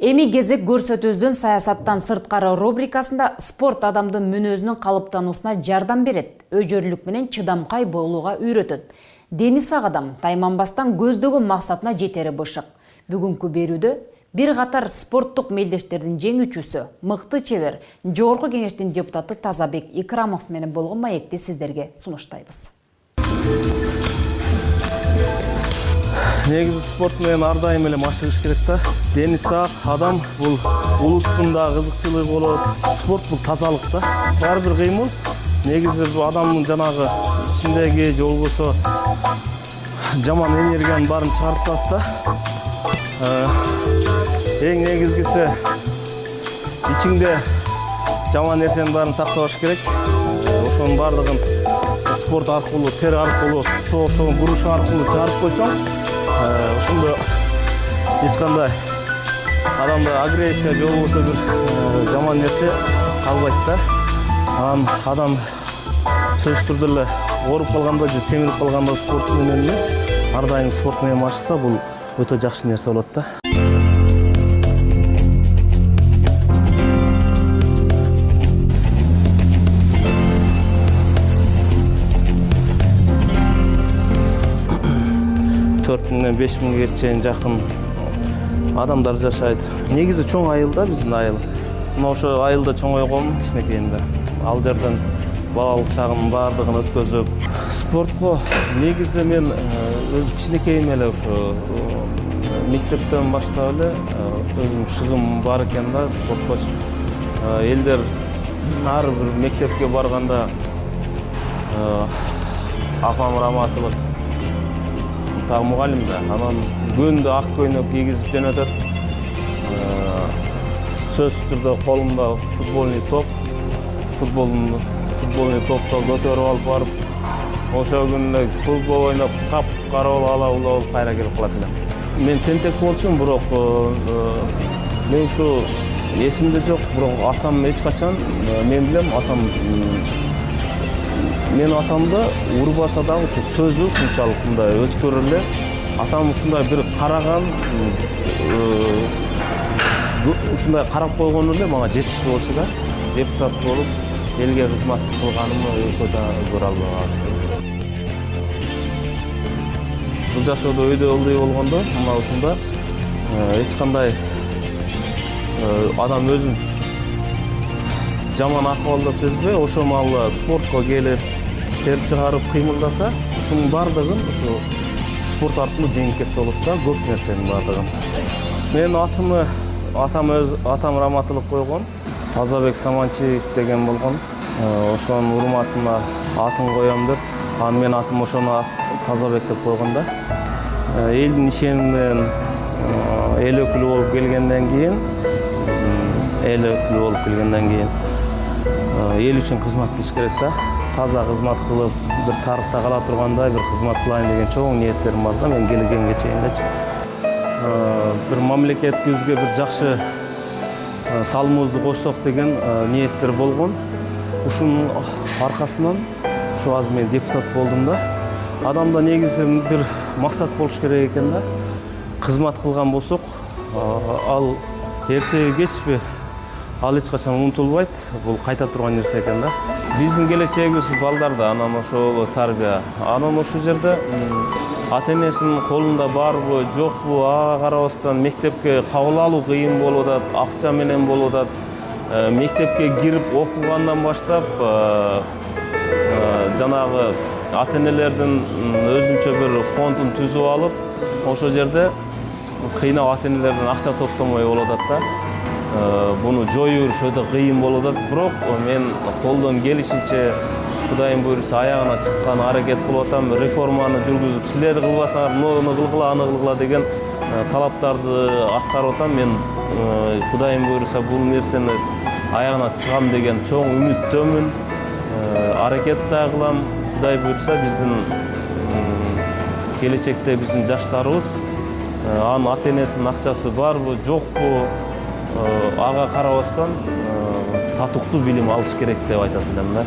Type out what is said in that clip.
Эми кезек көрсөтүүбүздүн саясаттан сырткары рубрикасында спорт адамдын мүнөзүнүн калыптануусуна жардам берет, өжөрлүк менен чыдамкай болууга үйрөтөт. Дени сак адам тайманбастан көздөгөн максатына жетери бышык. Бүгүнкү берүүдө бир катар спорттук мелдештердин жеңүүчүсү, мыкты чебер, жогорку кеңештин депутаты Тазабек Икрамов менен болгон маекти сиздерге сунуштайбыз. Негизи спорт менен ар дайым эле машыгыш керек да. Дени сак адам бул улуттун да кызыкчылыгы болот. Спорт бул тазалык да. Ар бир кыймыл негизи бул адамдын жанагы ичиндеги же болбосо жаман энергиянын баарын чыгарып турат да. Эң негизгиси ичиңде жаман нерсенин баарын сактабаш керек. Ошонун баардыгын спорт аркылуу, тер аркылуу, шоң куруш аркылуу чыгарып койсоң, ошондо эч кандай адамда агрессия же болбосо бир жаман нерсе калбайт да. Анан адам сөзсүз түрдө эле ооруп калганда же семирип калганда спорт менен эмес, ар дайым спорт менен машыкса, бул өтө жакшы нерсе болот да. Мен 5000-ге чейин жакын адамдар жашайт. Негизи чоң айыл да биздин айыл. Мына ошо айылда чоңойгом кичинекейинде. Ал жерден балалык чагымдын баардыгын өткөзүп, спортко негизи мен өз кичинекейим эле ошо мектептен баштап эле өзүм шыгым бар экен да спортко. Элдер ар бир мектепке барганда апам Раматылык мугалим да, анан күндө ак көйнөк кийгизип жөнөтөт. Сөзсүз түрдө колумда футбольный топ, футбольный топто көтөрүп алып барып, ошол күнү футбол ойноп, кап карап алып кайра келип калат элем. Мен тентек болчумун, бирок мен ушу эсимде жок, бирок атам эч качан, мен билем мен атамды урбаса дагы ушу сөзү ушунчалык мындай өткөр эле. Атам ушундай бир караган, ушундай карап койгону эле мага жетиштүү болчу да. Депутат болуп, элге кызмат кылганымды өтө да көрө албаган. Бул жашоодо өйдө ылдый болгондо, мына ушунда эч кандай адам өзүн жаман акыбалда сезбей, ошол маалда спортко келип, тер чыгарып кыймылдаса, ушунун баардыгын ушу спорт аркылуу жеңип кетсе болот да, көп нерсенин баардыгын. Мен атам Раматылык койгон, Тазабек Саманчиев деген болгон. Ошонун урматына атын коём деп, анан мен атым ошону Тазабек деп койгон да. Элдин ишени менен эл өкүлү болуп келгенден кийин, эл үчүн кызмат кылыш керек да. Таза кызмат кылып, бир тарыхта кала тургандай бир кызмат кылайын деген чоң ниеттерим бар да, мен келгенге чейиндечи. Бир мамлекетибизге бир жакшы салымыбызды кошсок деген ниеттер болгон. Ушунун аркасынан ушу азыр мен депутат болдум да. Адамда негизи бир максат болуш керек экен да. Кызмат кылган болсок, ал эртеби кечпи ал эч качан унутулбайт, бул кайта турган нерсе экен да. Биздин келечегибиз балдарда, анан ошол тарбия. Анан ошол жерде ата-энесинин колунда барбы, жокпу, ага карабастан мектепке кабыл алуу кыйын болуп атат, акча менен болуп атат. Мектепке кирип окугандан баштап жанагы ата-энелердин өзүнчө бир фондун түзүп алып, ошол жерде кыйнап ата-энелерден акча топтомой болуп атат да. Буну жоюу өтө кыйын болуп атат, бирок мен колдон келишинче Кудайым буйруса аягына чыккан аракет кылып атам, реформаны жүргүзүп, силер кылбасаңар, муну кылгыла, аны кылгыла деген талаптарды аткарып атам. Мен Кудайым буйруса бул нерсени аягына чыгам деген чоң үмүттөмүн. Аракет да кылам. Кудай буйруса биздин келечекте биздин жаштарыбыз анын ата-энесинин акчасы барбы, жокпу, ага карабастан татыктуу билим алыш керек деп айтат элем да.